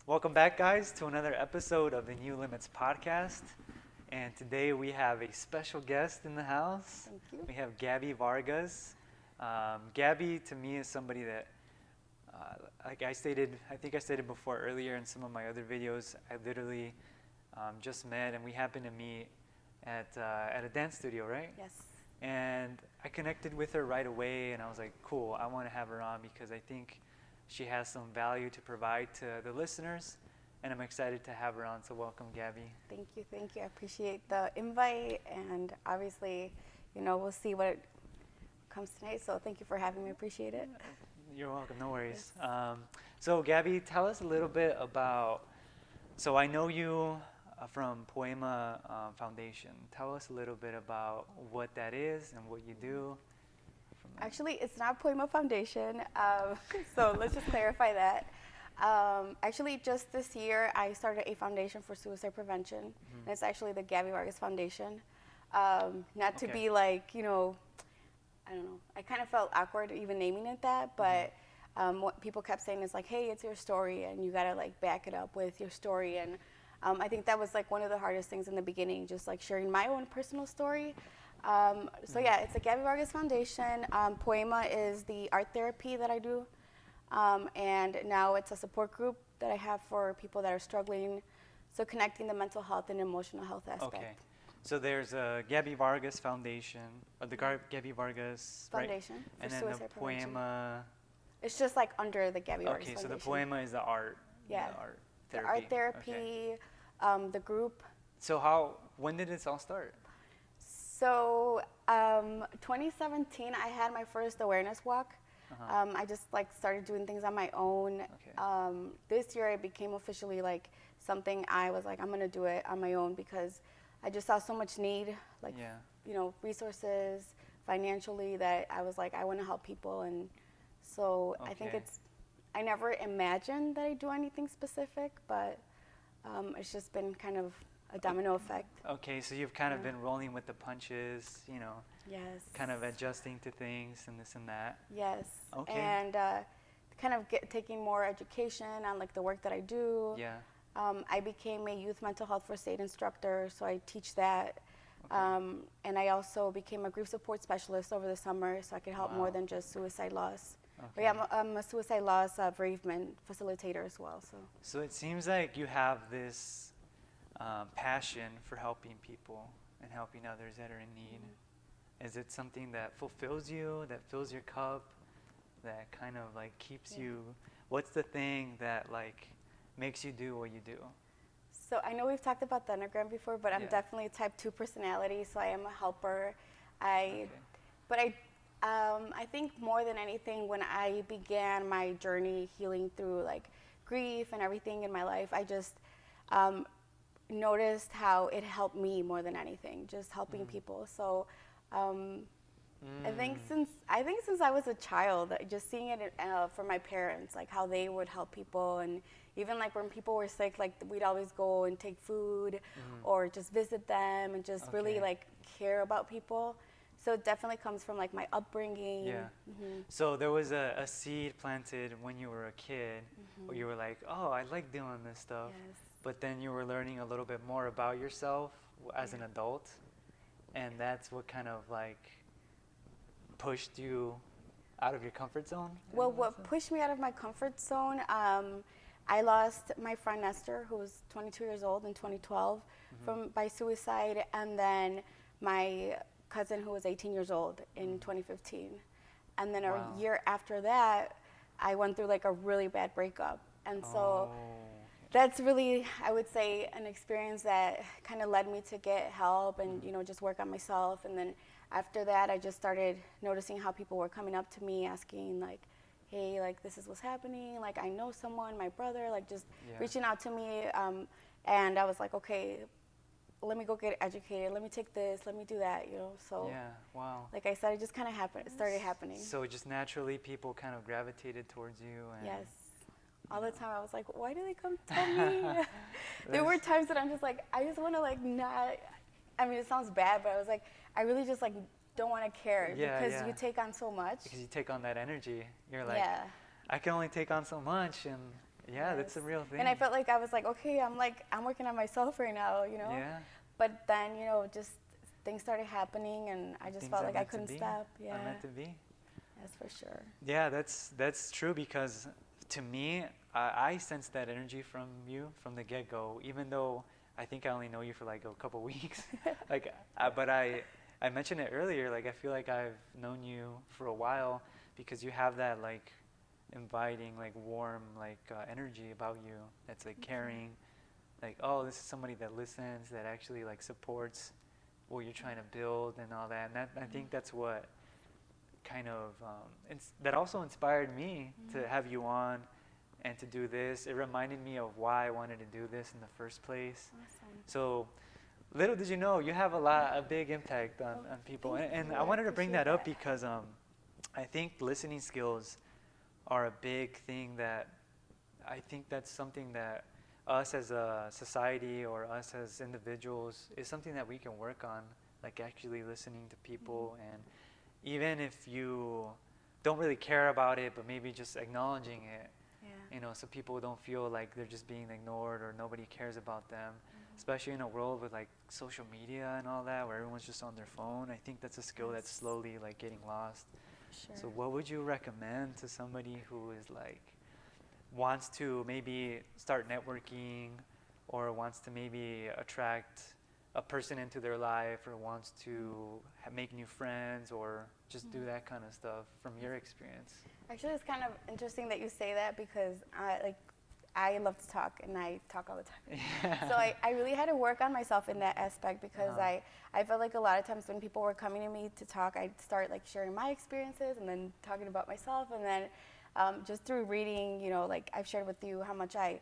Welcome back, guys, to another episode of the New Limits podcast. And today we have a special guest in the house. Thank you. We have Gabi Vargas. Gabi, to me, is somebody that, like I think I stated before earlier in some of my other videos, I literally just met, and we happened to meet at a dance studio, right? Yes. And I connected with her right away, and I was like, cool, I want to have her on because I think she has some value to provide to the listeners, and I'm excited to have her on. So welcome, Gabi. Thank you. I appreciate the invite, and obviously, we'll see what comes tonight. So thank you for having me. I appreciate it. You're welcome. No worries. Yes. So Gabi, tell us a little bit about. So I know you from Poiema Foundation. Tell us a little bit about what that is and what you do. Actually, it's not Poiema Foundation, so let's just clarify that. Actually, just this year, I started a foundation for suicide prevention, and it's actually the Gabi Vargas Foundation. Not to be like, I don't know, I kind of felt awkward even naming it that, but what people kept saying is like, hey, it's your story, and you gotta like back it up with your story, and I think that was like one of the hardest things in the beginning, just like sharing my own personal story. So yeah, it's the Gabi Vargas Foundation. Poiema is the art therapy that I do. And now it's a support group that I have for people that are struggling. So connecting the mental health and emotional health aspect. Okay. So there's a Gabi Vargas Foundation, or the Gabi Vargas Foundation, right? for And then suicide the prevention. Poiema. It's just like under the Gabi Vargas Okay, so Foundation. the Poiema is the art. Yeah. The art The therapy. art therapy, Okay. the group. So when did this all start? So 2017, I had my first awareness walk. I just like started doing things on my own. Okay. This year it became officially like something I was like, I'm gonna do it on my own because I just saw so much need, like, resources, financially, that I was like, I wanna help people. And so I think I never imagined that I'd do anything specific, but it's just been kind of a domino effect. Okay, so you've kind of been rolling with the punches, Yes. kind of adjusting to things and this and that. Yes. Okay. And kind of taking more education on like the work that I do. Yeah. I became a youth mental health first aid instructor, so I teach that. Okay. And I also became a grief support specialist over the summer, so I could help more Wow. than just suicide loss. Okay. But yeah, I'm a suicide loss bereavement facilitator as well. So it seems like you have this passion for helping people and helping others that are in need. Is it something that fulfills you, that fills your cup, that kind of like keeps you? What's the thing that like makes you do what you do? So I know we've talked about the Enneagram before, but I'm definitely a type 2 personality, so I am a helper. But I think more than anything, when I began my journey healing through like grief and everything in my life, I just noticed how it helped me more than anything, just helping people. So I think since I was a child, just seeing it from my parents, like how they would help people, and even like when people were sick, like we'd always go and take food or just visit them and just really like care about people. So it definitely comes from like my upbringing. Yeah. So there was a seed planted when you were a kid where you were like, oh, I like doing this stuff. Yes. But then you were learning a little bit more about yourself as an adult. And that's what kind of like pushed you out of your comfort zone? Well, what pushed me out of my comfort zone, I lost my friend Nestor, who was 22 years old in 2012 by suicide, and then my cousin who was 18 years old in 2015. And then a year after that, I went through like a really bad breakup. And so that's really, I would say, an experience that kind of led me to get help and, just work on myself. And then after that, I just started noticing how people were coming up to me asking like, hey, like this is what's happening. Like I know someone, my brother, like just reaching out to me. And I was like, okay, let me go get educated. Let me take this. Let me do that. So like I said, it just kind of happened. It started happening. So just naturally, people kind of gravitated towards you. And yes. All the time I was like, why do they come tell me? There were times that I'm just like, I just want to like not, I mean, it sounds bad, but I was like, I really just like don't want to care because you take on so much. Because you take on that energy. You're like, yeah. I can only take on so much, and Yeah, that's a real thing. And I felt like I was like, okay, I'm working on myself right now, you know. Yeah. But then, you know, just things started happening, and I just Things felt are like I meant to couldn't be. stop. Yeah. Are meant to be. That's for sure. Yeah, that's true because to me, I sense that energy from you from the get-go, even though I think I only know you for like a couple weeks. Like, but I mentioned it earlier. Like, I feel like I've known you for a while because you have that like inviting, like warm, like energy about you. That's like caring. Like, oh, this is somebody that listens, that actually like supports what you're trying to build and all that. And that, I think that's what kind of that also inspired me to have you on and to do this. It reminded me of why I wanted to do this in the first place. Awesome. So little did you know, you have a big impact on people. And I wanted to bring that up because I think listening skills are a big thing that I think that's something that us as a society or us as individuals is something that we can work on, like actually listening to people. And even if you don't really care about it, but maybe just acknowledging it, you know, so people don't feel like they're just being ignored or nobody cares about them, especially in a world with like social media and all that, where everyone's just on their phone. I think that's a skill that's slowly like getting lost. Sure. So what would you recommend to somebody who is like, wants to maybe start networking or wants to maybe attract a person into their life or wants to make new friends or just do that kind of stuff from your experience? Actually, it's kind of interesting that you say that because I love to talk and I talk all the time. Yeah. So I really had to work on myself in that aspect because I felt like a lot of times when people were coming to me to talk, I'd start like sharing my experiences and then talking about myself, and then just through reading, you know, like I've shared with you how much I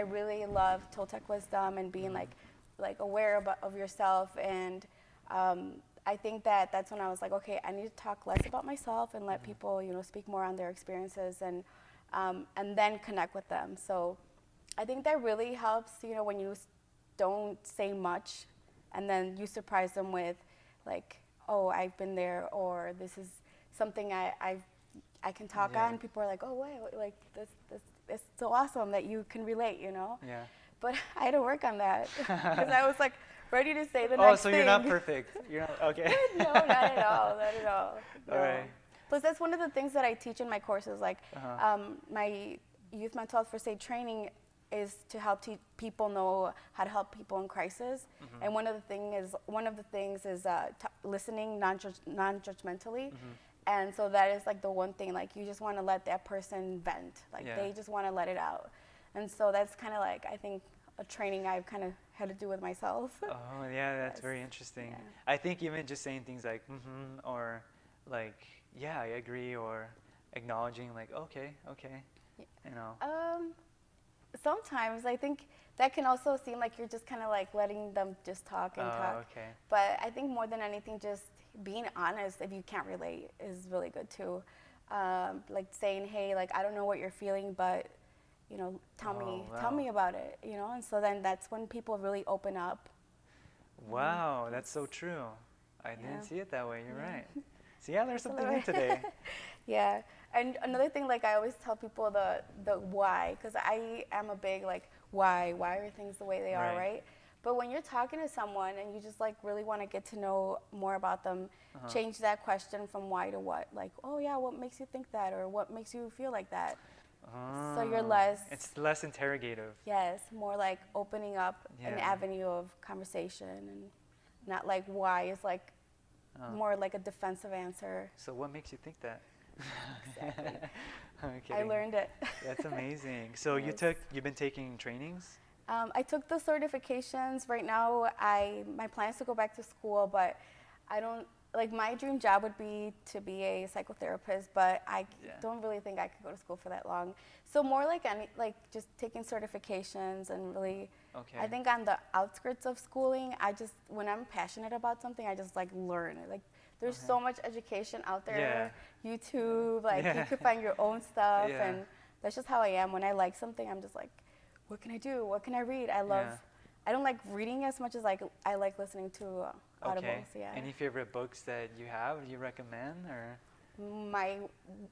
really love Toltec wisdom and being like aware of yourself. And I think that that's when I was like, okay, I need to talk less about myself and let people, you know, speak more on their experiences and then connect with them. So I think that really helps, you know, when you don't say much and then you surprise them with like, oh, I've been there, or this is something I can talk on. People are like, oh, wow, like this it's so awesome that you can relate, you know? Yeah. But I had to work on that because I was like ready to say the next thing. Oh, so you're not perfect. You're not, okay. No, not at all, not at all. No. All right. Plus, that's one of the things that I teach in my courses. Like, my youth mental health first aid training is to help people know how to help people in crisis. And one of the things is listening non-judgmentally. And so that is like the one thing, like you just want to let that person vent, like they just want to let it out. And so that's kind of like, I think, a training I've kind of had to do with myself. Oh, yeah, that's very interesting. Yeah. I think even just saying things like, or like, yeah, I agree, or acknowledging like, okay, you know. Sometimes I think that can also seem like you're just kind of like letting them just talk and talk. Okay. But I think more than anything, just being honest if you can't relate is really good too. Like saying, hey, like I don't know what you're feeling, but you know, tell me about it, you know. And so then that's when people really open up. Wow, that's so true. I didn't see it that way. You're right. See, I learned something new today. Yeah. And another thing, like I always tell people the why, because I am a big like why are things the way they are, right? But when you're talking to someone and you just like really want to get to know more about them, change that question from why to what. Like, oh yeah, what makes you think that, or what makes you feel like that? So you're less. It's less interrogative. Yes, more like opening up an avenue of conversation, and not like why is like more like a defensive answer. So what makes you think that? Exactly. I'm I learned it. That's amazing. So you've been taking trainings? I took the certifications. Right now, my plan is to go back to school, but I don't, like my dream job would be to be a psychotherapist, but I don't really think I could go to school for that long. So more like just taking certifications and really, I think on the outskirts of schooling, when I'm passionate about something, I just like learn. Like there's so much education out there, YouTube, like you could find your own stuff, and that's just how I am. When I like something, I'm just like, what can I do? What can I read? I don't like reading as much as I like listening to audibles. Yeah. Any favorite books that you have? Do you recommend, or? My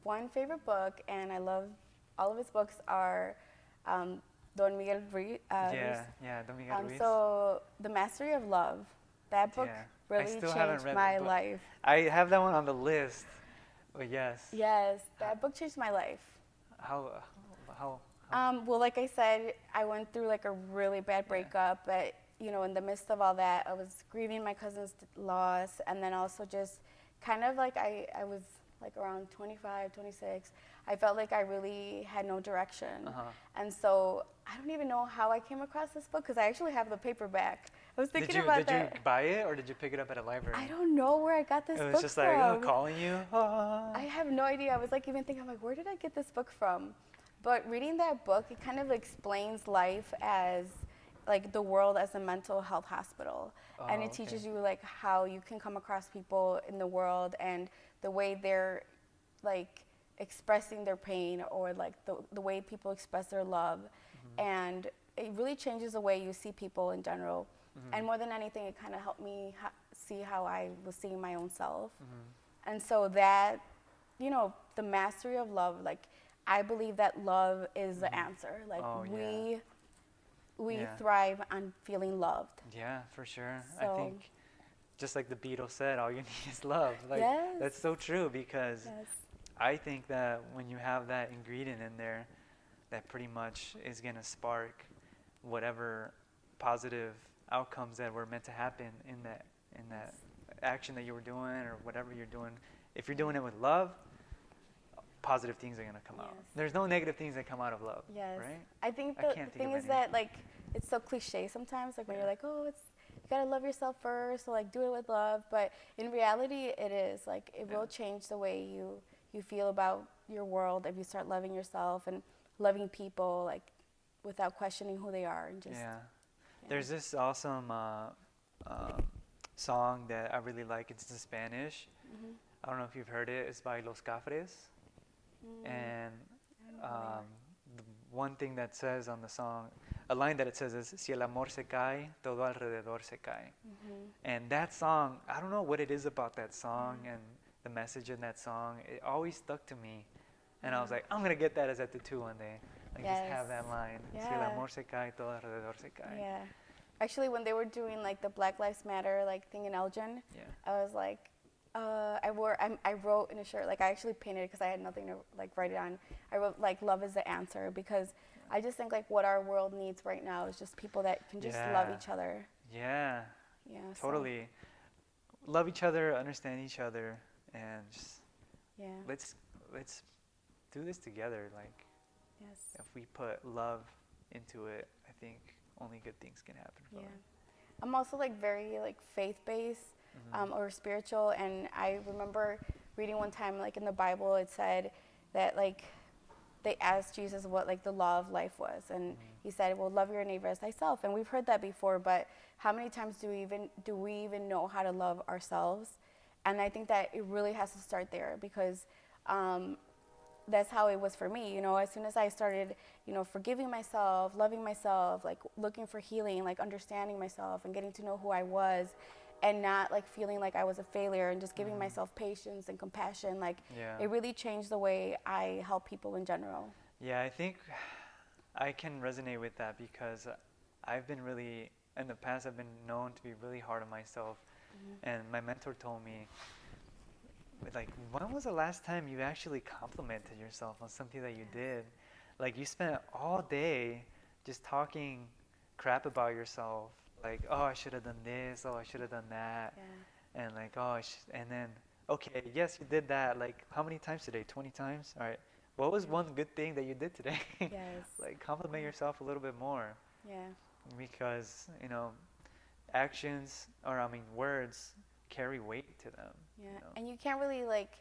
one favorite book, and I love all of his books, are Don Miguel Ruiz. Yeah, Don Miguel Ruiz. So The Mastery of Love, that book Yeah, I really still haven't changed read my it, but life. I have that one on the list. But yes, Yes, that book changed my life. how, how, Well, like I said, I went through like a really bad breakup, but in the midst of all that, I was grieving my cousin's loss, and then also just kind of like I was like around 25, 26. I felt like I really had no direction. And so I don't even know how I came across this book because I actually have the paperback. I was thinking about that. Did you buy it or did you pick it up at a library? I don't know where I got this book from. It was just like calling you. I have no idea. I was like even thinking, I'm like, where did I get this book from? But reading that book, it kind of explains life as like the world as a mental health hospital. And it teaches you like how you can come across people in the world and the way they're like expressing their pain or like the way people express their love. And it really changes the way you see people in general. And more than anything, it kind of helped me see how I was seeing my own self. And so that, the mastery of love, like I believe that love is the answer. Like we thrive on feeling loved. Yeah, for sure. So, I think just like the Beatles said, all you need is love. Like that's so true because I think that when you have that ingredient in there, that pretty much is going to spark whatever positive outcomes that were meant to happen in that action that you were doing or whatever you're doing. If you're doing it with love, positive things are going to come out. There's no negative things that come out of love, right? I think the thing is that like it's so cliche sometimes, like when you're like, oh, you gotta love yourself first, so like do it with love. But in reality, it is like it will change the way you feel about your world if you start loving yourself and loving people like without questioning who they are and just. There's this awesome song that I really like. It's in Spanish. I don't know if you've heard it. It's by Los Cafres. And the one thing that says on the song, a line that it says is, si el amor se cae, todo alrededor se cae. And that song, I don't know what it is about that song and the message in that song. It always stuck to me. And I was like, I'm going to get that as a tattoo one day. Like just have that line. Si el amor se cae, todo alrededor se cae. Yeah. Actually, when they were doing like the Black Lives Matter like thing in Elgin, I was like, I wrote in a shirt, like I actually painted it because I had nothing to like write it on. I wrote like love is the answer because I just think like what our world needs right now is just people that can just love each other. Yeah, totally. Love each other, understand each other, and just let's do this together. Like if we put love into it, I think only good things can happen from it. I'm also like very like faith-based. Or spiritual, and I remember reading one time like in the Bible it said that like they asked Jesus what like the law of life was, and he said, well, love your neighbor as thyself. And we've heard that before, but how many times do we even know how to love ourselves? And I think that it really has to start there because that's how it was for me. As soon as I started forgiving myself, loving myself, like looking for healing, like understanding myself and getting to know who I was, and not like feeling like I was a failure and just giving myself patience and compassion. Like it really changed the way I help people in general. Yeah, I think I can resonate with that because I've been really, in the past I've been known to be really hard on myself. And my mentor told me, like, when was the last time you actually complimented yourself on something that you did? Like you spent all day just talking crap about yourself. Like, oh, I should have done this. Oh, I should have done that. And like, and then, okay, yes, you did that. Like, how many times today? 20 times? All right. What was one good thing that you did today? Like, compliment yourself a little bit more. Because, words carry weight to them. And you can't really like,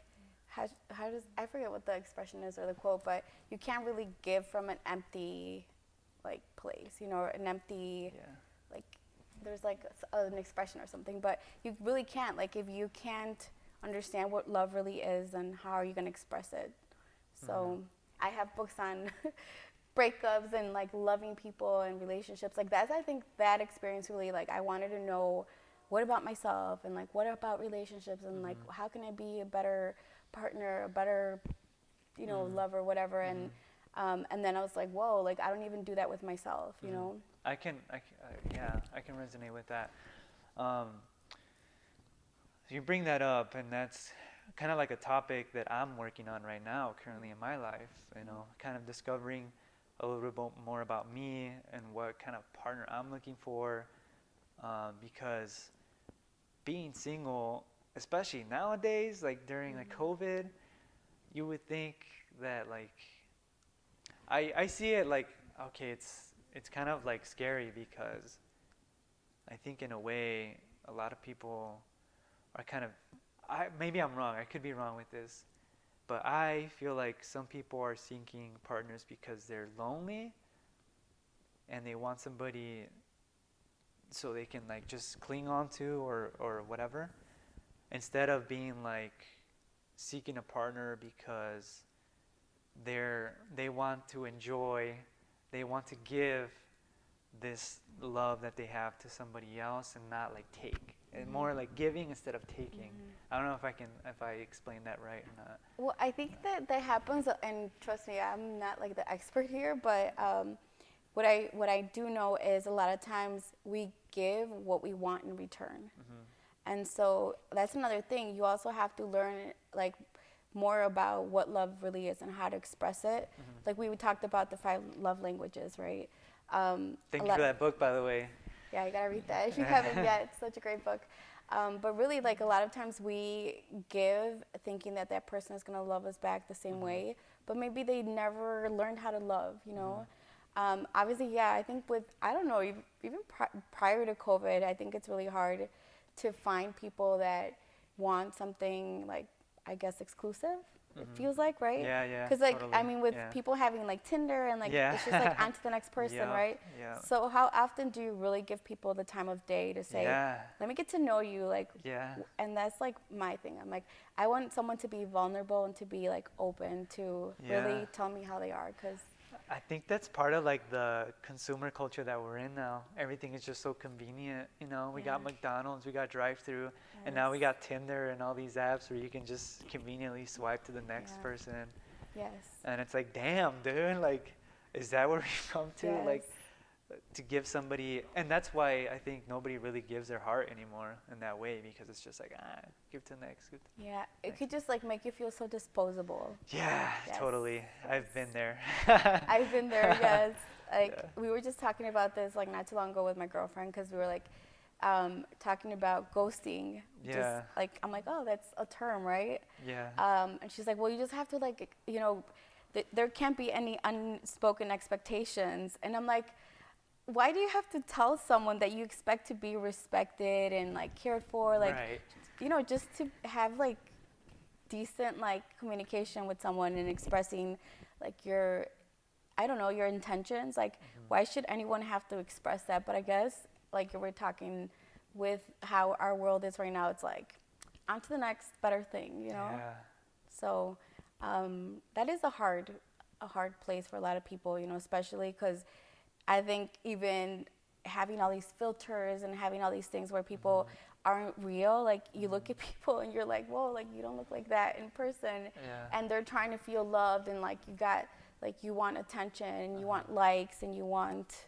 how does, I forget what the expression is or the quote, but you can't really give from an empty, like, place, an empty, like, there's like an expression or something, but you really can't. Like if you can't understand what love really is, then how are you going to express it? So I have books on breakups and like loving people and relationships. Like that's, I think that experience really, like I wanted to know what about myself and like what about relationships and like how can I be a better partner, a better, lover, whatever. And And then I was like, whoa, like I don't even do that with myself, you know? Yeah, I can resonate with that. Um, you bring that up, and that's kind of like a topic that I'm working on right now, currently in my life. You know, kind of discovering a little bit more about me and what kind of partner I'm looking for, because being single, especially nowadays, like during like COVID, you would think that like I see it like, okay, it's kind of like scary because I think in a way a lot of people are kind of, maybe I'm wrong, I could be wrong with this, but I feel like some people are seeking partners because they're lonely and they want somebody so they can like just cling on to or whatever, instead of being like seeking a partner because they want to enjoy, they want to give this love that they have to somebody else and not like take. And more like giving instead of taking. I don't know if I explained that right or not. Well, I think that happens, and trust me, I'm not like the expert here, but what I do know is a lot of times we give what we want in return. And so that's another thing. You also have to learn like more about what love really is and how to express it. Like we talked about the 5 love languages, right? Thank you for that book, by the way. Yeah, you gotta read that if you haven't yet. It's such a great book. But really, like a lot of times we give thinking that that person is gonna love us back the same way, but maybe they never learned how to love, you know? Obviously, yeah, I think I don't know, even prior to COVID, I think it's really hard to find people that want something like, I guess, exclusive. It feels like, right? Yeah, because like totally. I mean with people having like Tinder and like it's just like on to the next person, right? Yeah. So how often do you really give people the time of day to say, let me get to know you, like, and that's like my thing. I'm like, I want someone to be vulnerable and to be like open to really tell me how they are, because I think that's part of like the consumer culture that we're in now. Everything is just so convenient, you know. We got McDonald's, we got drive-through, and now we got Tinder and all these apps where you can just conveniently swipe to the next person. And it's like, damn, dude, like, is that where we've come to? Like, to give somebody, and that's why I think nobody really gives their heart anymore in that way, because it's just like, give to the next. It could just like make you feel so disposable. Totally. I've been there. I've been there, yes. Like we were just talking about this like not too long ago with my girlfriend, because we were like talking about ghosting. Just like I'm like, oh, that's a term, right? And she's like, well, you just have to like, you know, there can't be any unspoken expectations. And I'm like, why do you have to tell someone that you expect to be respected and like cared for, like you know, just to have like decent like communication with someone and expressing like your, I don't know, your intentions, like why should anyone have to express that? But I guess like you were talking with how our world is right now, it's like on to the next better thing, you know. So that is a hard place for a lot of people, you know, especially because I think even having all these filters and having all these things where people aren't real, like you look at people and you're like, whoa, like you don't look like that in person. And they're trying to feel loved, and like you got, like you want attention and you want likes and you want,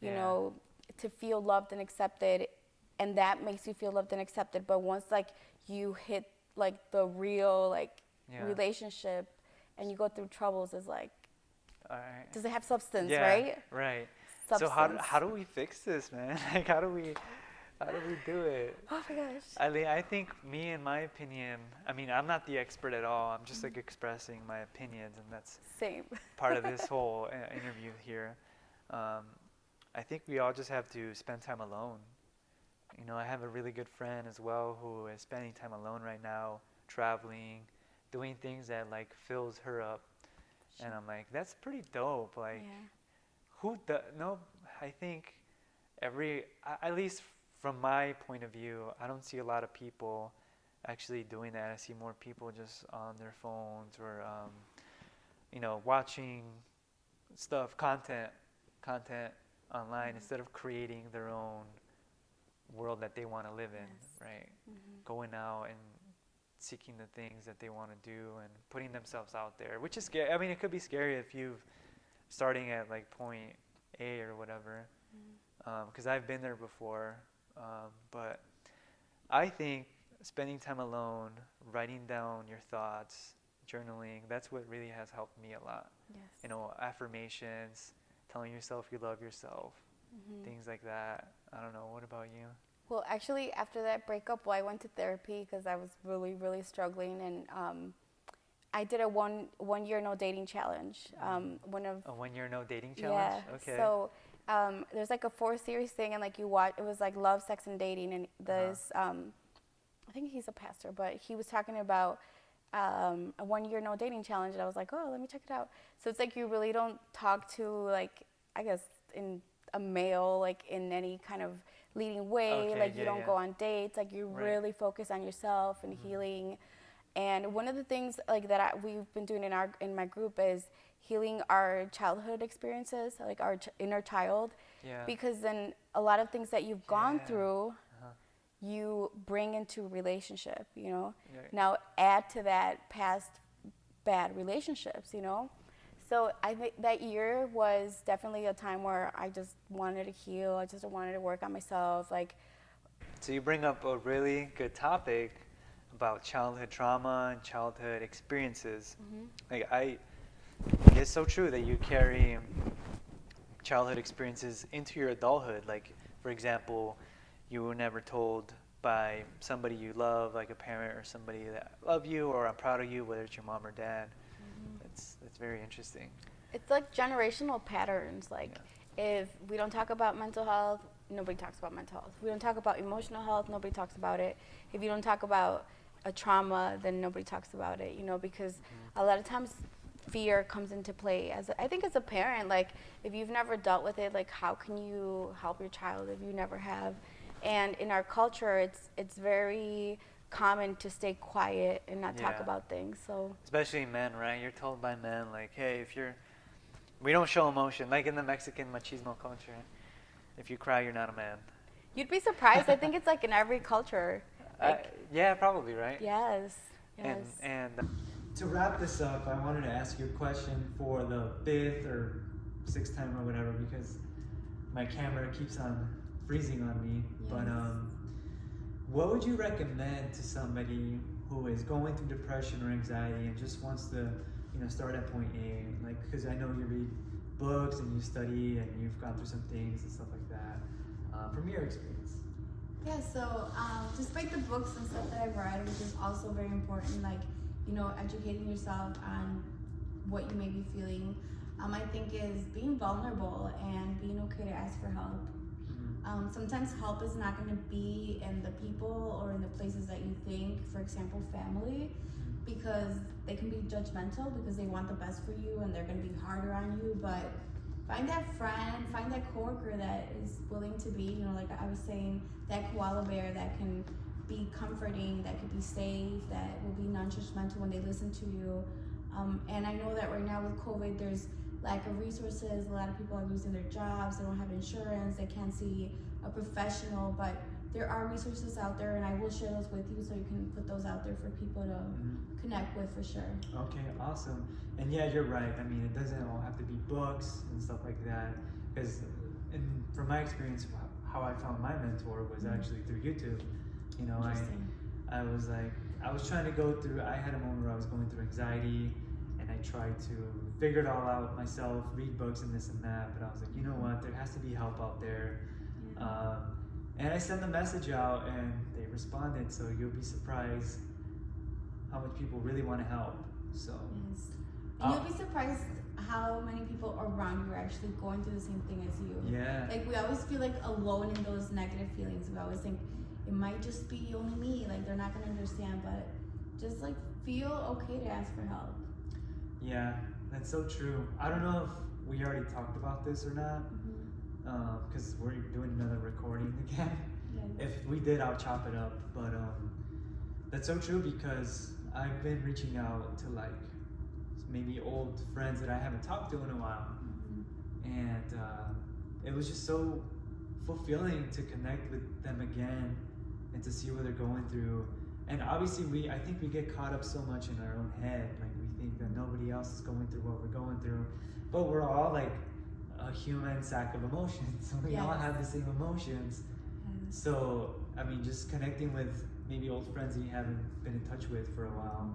you know, to feel loved and accepted, and that makes you feel loved and accepted. But once like you hit like the real like relationship and you go through troubles, is like, does it have substance, right? Substance. So how do we fix this, man? Like how do we do it? Oh my gosh. I think in my opinion, I mean, I'm not the expert at all. I'm just like expressing my opinions, and that's part of this whole interview here. I think we all just have to spend time alone. You know, I have a really good friend as well who is spending time alone right now, traveling, doing things that like fills her up. And I'm like, that's pretty dope. Like, I think at least from my point of view, I don't see a lot of people actually doing that. I see more people just on their phones or, you know, watching content online instead of creating their own world that they want to live in, right? Going out and seeking the things that they want to do and putting themselves out there, which is scary. I mean, it could be scary if you've starting at like point A or whatever, because I've been there before. But I think spending time alone, writing down your thoughts, journaling, that's what really has helped me a lot. Yes. You know, affirmations, telling yourself you love yourself, things like that. I don't know. What about you? Well, actually, after that breakup, I went to therapy because I was really, really struggling, and I did a one year no dating challenge. One of A 1 year no dating challenge? yeah. Okay. So there's like a 4 series thing, and like you watch, it was like love, sex, and dating, and this I think he's a pastor, but he was talking about a 1 year no dating challenge, and I was like, oh, let me check it out. So it's like you really don't talk to, like, I guess in a male, like in any kind of leading way, Okay, like yeah, you don't yeah. go on dates, like you Right. really focus on yourself and healing. And one of the things like that we've been doing in my group is healing our childhood experiences, like our inner child, Yeah. because then a lot of things that you've gone Yeah. through, you bring into relationship, you know. Yeah. Now add to that past bad relationships, you know. So I think that year was definitely a time where I just wanted to heal. I just wanted to work on myself, like. So you bring up a really good topic about childhood trauma and childhood experiences. Like it's so true that you carry childhood experiences into your adulthood. Like, for example, you were never told by somebody you love, like a parent or somebody that love you or I'm proud of you, whether it's your mom or dad. That's very interesting. It's like generational patterns. Like, if we don't talk about mental health, nobody talks about mental health. If we don't talk about emotional health, nobody talks about it. If you don't talk about a trauma, then nobody talks about it, you know, because a lot of times fear comes into play. I think as a parent, like, if you've never dealt with it, like, how can you help your child if you never have? And in our culture, it's very common to stay quiet and not talk Yeah. about things. So Especially men, right? You're told by men, like, hey, we don't show emotion, like in the Mexican machismo culture. If you cry, you're not a man. you'd be surprised. I think it's like in every culture. Like, Yeah, probably, right? yes. And to wrap this up, I wanted to ask you a question for the 5th or 6th time or whatever, because my camera keeps on freezing on me. But what would you recommend to somebody who is going through depression or anxiety and just wants to, start at point A? Like, because I know you read books and you study and you've gone through some things and stuff like that. From your experience. Yeah, so despite the books and stuff that I've read, which is also very important, like, educating yourself on what you may be feeling, I think is being vulnerable and being okay to ask for help. Sometimes help is not going to be in the people or in the places that you think, for example, family, because they can be judgmental because they want the best for you and they're going to be harder on you. But find that friend, find that coworker that is willing to be, like I was saying, that koala bear that can be comforting, that could be safe, that will be non-judgmental when they listen to you. And I know that right now with COVID, there's lack of resources. A lot of people are losing their jobs. They don't have insurance. They can't see a professional, but there are resources out there, and I will share those with you so you can put those out there for people to connect with for sure. Okay, awesome. And yeah, you're right. I mean, it doesn't all have to be books and stuff like that, because from my experience, how I found my mentor was actually through YouTube. I was trying to go through, I had a moment where I was going through anxiety, and I tried to figure it all out myself, read books and this and that, but I was like, you know what, there has to be help out there. And I sent the message out and they responded, so you'll be surprised how much people really want to help. So yes. And you'll be surprised how many people around you are actually going through the same thing as you. Yeah. Like, we always feel like alone in those negative feelings. We always think it might just be only me, like they're not going to understand, but just like feel okay to ask for help. Yeah, that's so true. I don't know if we already talked about this or not, because we're doing another recording again. Yeah. If we did, I'll chop it up. But that's so true, because I've been reaching out to like maybe old friends that I haven't talked to in a while, and it was just so fulfilling to connect with them again and to see what they're going through. And obviously I think we get caught up so much in our own head. Like we think that nobody else is going through what we're going through, but we're all like a human sack of emotions. We all have the same emotions. So, I mean, just connecting with maybe old friends that you haven't been in touch with for a while.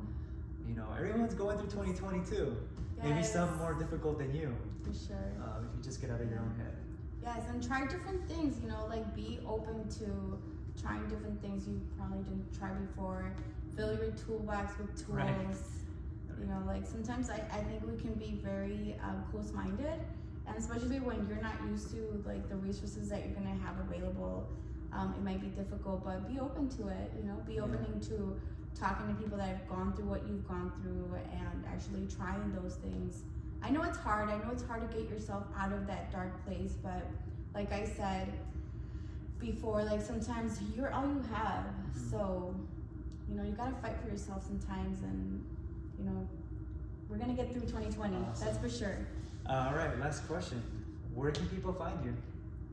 You know, everyone's going through 2022. Maybe some more difficult than you. For sure. If you just get out of your own head. Yes, and try different things, you know, like be open to trying different things you probably didn't try before. Fill your toolbox with tools. Right. You know, like sometimes I think we can be very close-minded, and especially when you're not used to like the resources that you're gonna have available, it might be difficult, but be open to it, you know, be open to talking to people that have gone through what you've gone through and actually trying those things. I know it's hard. I know it's hard to get yourself out of that dark place, but like I said before, like sometimes you're all you have. So, you know, you gotta fight for yourself sometimes, and you know, we're gonna get through 2020. Awesome. That's for sure. All right, last question. Where can people find you?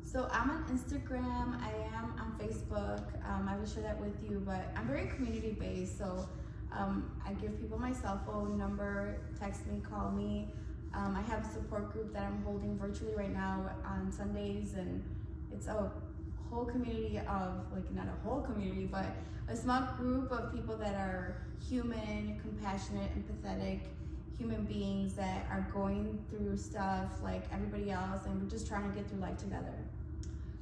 So I'm on Instagram, I am on Facebook, I will share that with you, but I'm very community based, so I give people my cell phone number, text me, call me. I have a support group that I'm holding virtually right now on Sundays, and it's a whole community of, like not a whole community, but a small group of people that are human, compassionate, empathetic, human beings that are going through stuff like everybody else, and we're just trying to get through life together.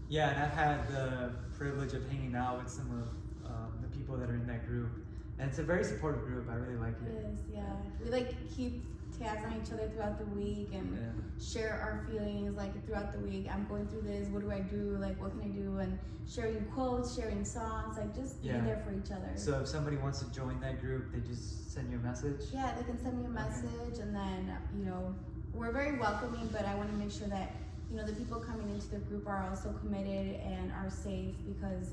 Yeah, and I've had the privilege of hanging out with some of the people that are in that group, and it's a very supportive group. I really like it. It is, yeah. We like keep tabs on each other throughout the week and share our feelings like throughout the week. I'm going through this. What do I do? Like, what can I do? And sharing quotes, sharing songs, like just being there for each other. So if somebody wants to join that group, they just send you a message? Yeah, they can send me a message, and then, you know, we're very welcoming, but I want to make sure that, you know, the people coming into the group are also committed and are safe, because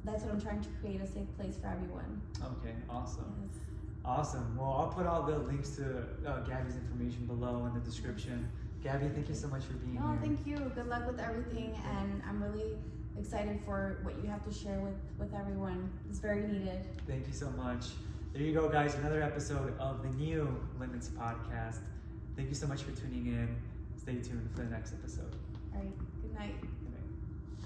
that's what I'm trying to create, a safe place for everyone. Okay, awesome. Yes. Awesome. Well, I'll put all the links to Gabi's information below in the description. Gabi, thank you so much for being here. No, thank you. Good luck with everything, and I'm really excited for what you have to share with everyone. It's very needed. Thank you so much. There you go, guys. Another episode of the new Limits podcast. Thank you so much for tuning in. Stay tuned for the next episode. All right. Good night.